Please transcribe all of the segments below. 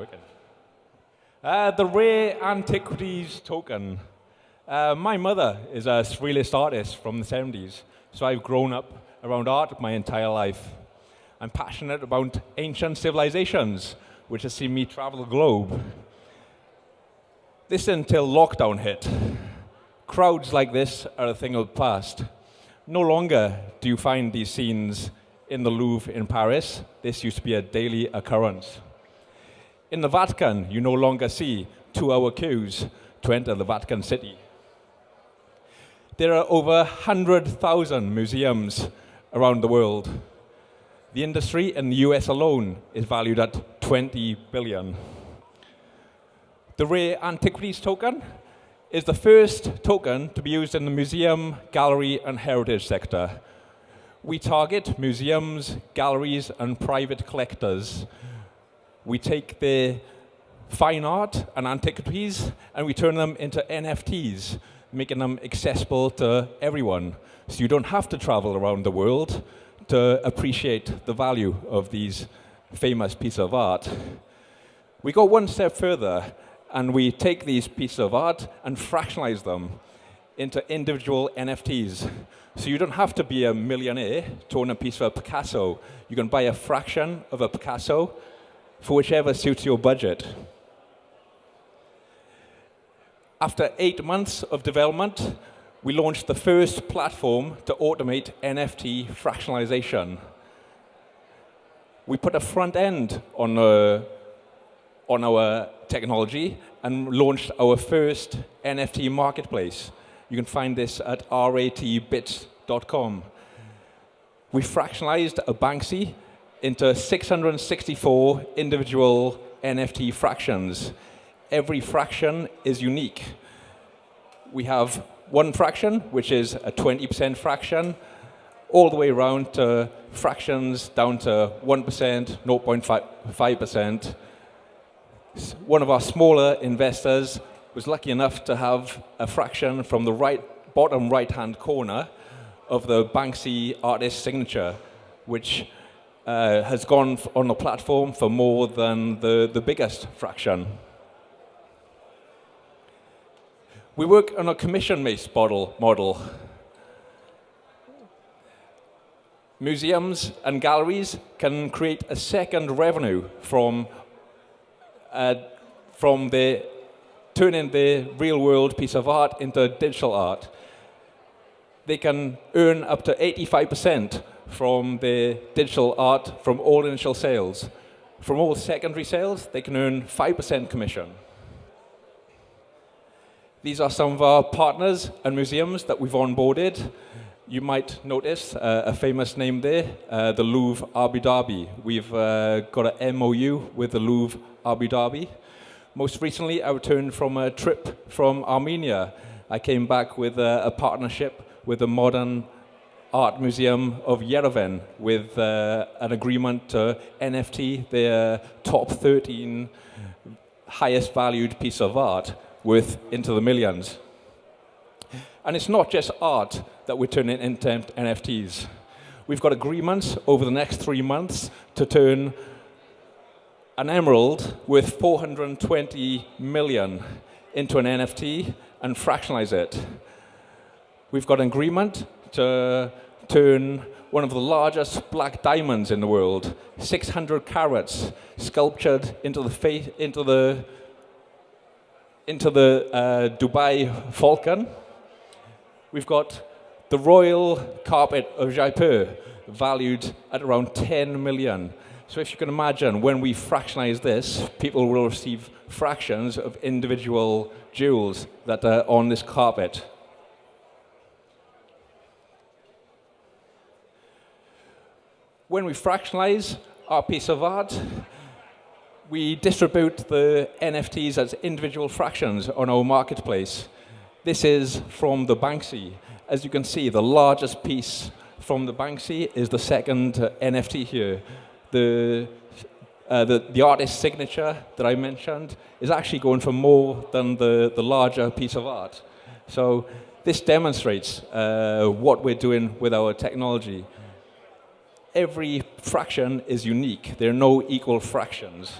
working. The Rare Antiquities Token. My mother is a surrealist artist from the 70s, so I've grown up around art my entire life. I'm passionate about ancient civilizations, which has seen me travel the globe. This until lockdown hit. Crowds like this are a thing of the past. No longer do you find these scenes in the Louvre in Paris. This used to be a daily occurrence. In the Vatican, you no longer see 2-hour queues to enter the Vatican City. There are over 100,000 museums around the world. The industry in the US alone is valued at 20 billion. The Rare Antiquities Token is the first token to be used in the museum, gallery, and heritage sector. We target museums, galleries, and private collectors. We take their fine art and antiquities and we turn them into NFTs, making them accessible to everyone. So you don't have to travel around the world to appreciate the value of these famous pieces of art. We go one step further and we take these pieces of art and fractionalize them into individual NFTs. So you don't have to be a millionaire to own a piece of a Picasso. You can buy a fraction of a Picasso for whichever suits your budget. After 8 months of development, we launched the first platform to automate NFT fractionalization. We put a front end on our technology and launched our first NFT marketplace. You can find this at ratbits.com. We fractionalized a Banksy into 664 individual NFT fractions. Every fraction is unique. We have one fraction, which is a 20% fraction, all the way around to fractions down to 1%, 0.5%. One of our smaller investors was lucky enough to have a fraction from the bottom right-hand corner of the Banksy artist signature, which has gone on the platform for more than the biggest fraction. We work on a commission-based model. Museums and galleries can create a second revenue from turning their real-world piece of art into digital art. They can earn up to 85% from their digital art from all initial sales. From all secondary sales, they can earn 5% commission. These are some of our partners and museums that we've onboarded. You might notice a famous name there, the Louvre Abu Dhabi. We've got an MOU with the Louvre Abu Dhabi. Most recently, I returned from a trip from Armenia. I came back with a partnership with the Modern Art Museum of Yerevan with an agreement to NFT their top 13 highest valued piece of art worth into the millions. And it's not just art that we're turning into NFTs. We've got agreements over the next 3 months to turn an emerald worth 420 million into an NFT and fractionalize it. We've got an agreement to turn one of the largest black diamonds in the world, 600 carats, sculptured into the Dubai Falcon. We've got the royal carpet of Jaipur, valued at around 10 million. So if you can imagine, when we fractionalize this, people will receive fractions of individual jewels that are on this carpet. When we fractionalize our piece of art, we distribute the NFTs as individual fractions on our marketplace. This is from the Banksy. As you can see, the largest piece from the Banksy is the second NFT here. The artist's signature that I mentioned is actually going for more than the larger piece of art. So this demonstrates what we're doing with our technology. Every fraction is unique. There are no equal fractions.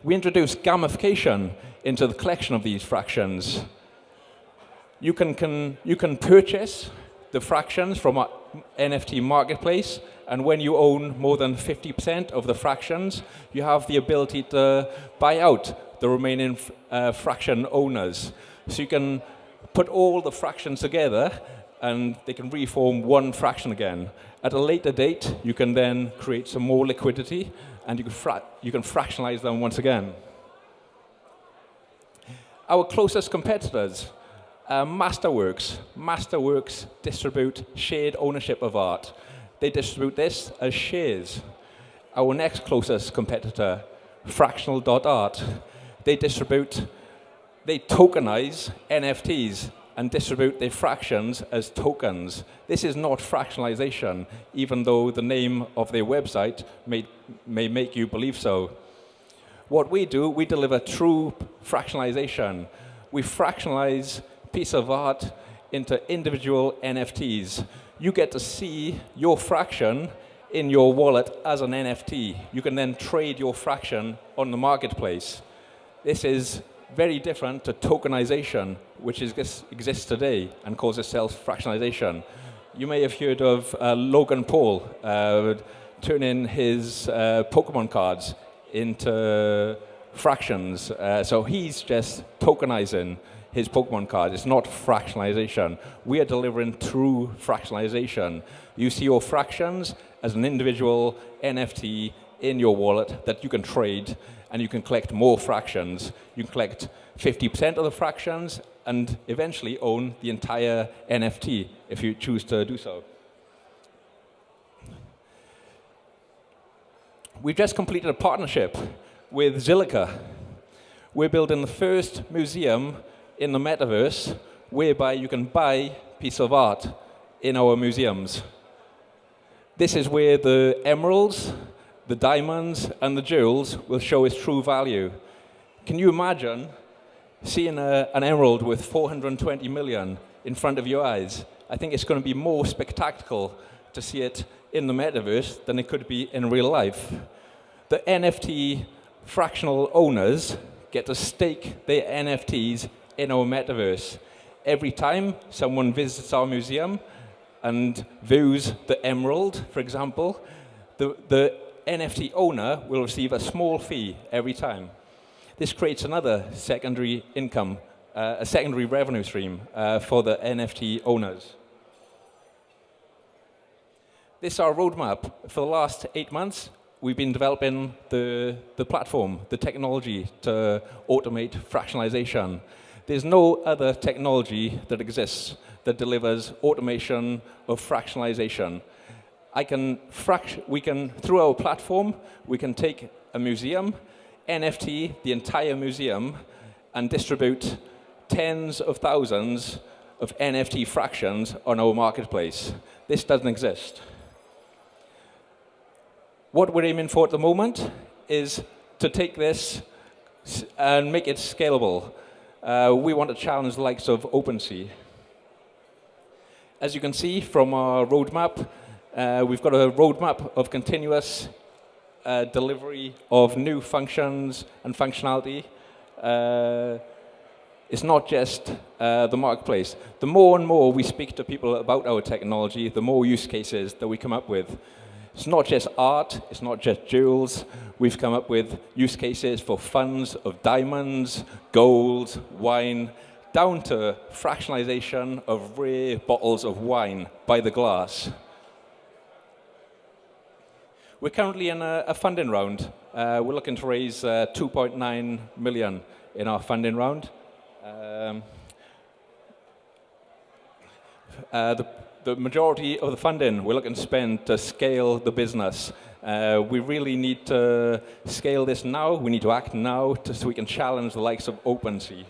We introduced gamification into the collection of these fractions. You can purchase the fractions from our NFT marketplace, and when you own more than 50% of the fractions, you have the ability to buy out the remaining fraction owners. So you can put all the fractions together, and they can reform one fraction again. At a later date, you can then create some more liquidity, and you can fractionalize them once again. Our closest competitors, Masterworks. Masterworks distribute shared ownership of art. They distribute this as shares. Our next closest competitor, Fractional.art. They tokenize NFTs and distribute their fractions as tokens. This is not fractionalization, even though the name of their website may make you believe so. What we do, we deliver true fractionalization. We fractionalize a piece of art into individual NFTs. You get to see your fraction in your wallet as an NFT. You can then trade your fraction on the marketplace. This is very different to tokenization, which exists today and calls itself fractionalization. You may have heard of Logan Paul turning his Pokemon cards into fractions. So he's just tokenizing his Pokemon card. It's not fractionalization. We are delivering true fractionalization. You see your fractions as an individual NFT in your wallet that you can trade, and you can collect more fractions. You can collect 50% of the fractions and eventually own the entire NFT if you choose to do so. We've just completed a partnership with Zilliqa. We're building the first museum in the metaverse whereby you can buy a piece of art in our museums. This is where the emeralds, the diamonds, and the jewels will show its true value. Can you imagine seeing an emerald with 420 million in front of your eyes? I think it's going to be more spectacular to see it in the metaverse than it could be in real life. The NFT fractional owners get to stake their NFTs in our metaverse. Every time someone visits our museum and views the emerald, for example, the NFT owner will receive a small fee every time. This creates another secondary income, a secondary revenue stream for the NFT owners. This is our roadmap. For the last 8 months, we've been developing the platform, the technology to automate fractionalization. There's no other technology that exists that delivers automation of fractionalization. Through our platform, we can take a museum, NFT the entire museum, and distribute tens of thousands of NFT fractions on our marketplace. This doesn't exist. What we're aiming for at the moment is to take this and make it scalable. We want to challenge the likes of OpenSea. As you can see from our roadmap, we've got a roadmap of continuous delivery of new functions and functionality. It's not just the marketplace. The more and more we speak to people about our technology, the more use cases that we come up with. It's not just art, it's not just jewels. We've come up with use cases for funds of diamonds, gold, wine, down to fractionalization of rare bottles of wine by the glass. We're currently in a funding round. We're looking to raise 2.9 million in our funding round. The majority of the funding we're looking to spend to scale the business. We really need to scale this now. We need to act now so we can challenge the likes of OpenSea.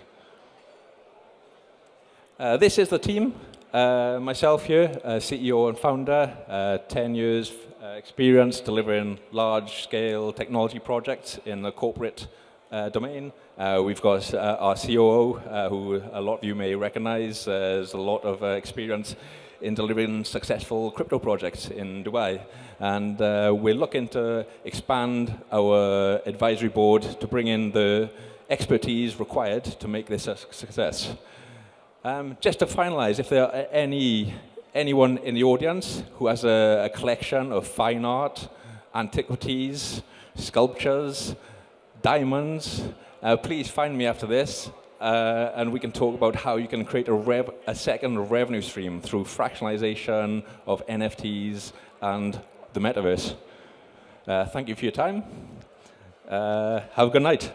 This is the team. Myself here, CEO and founder, 10 years experience delivering large-scale technology projects in the corporate domain. We've got our COO, who a lot of you may recognize. Has a lot of experience in delivering successful crypto projects in Dubai. And we're looking to expand our advisory board to bring in the expertise required to make this a success. Just to finalize, if there are anyone in the audience who has a collection of fine art, antiquities, sculptures, diamonds, please find me after this, and we can talk about how you can create a second revenue stream through fractionalization of NFTs and the metaverse. Thank you for your time. Have a good night.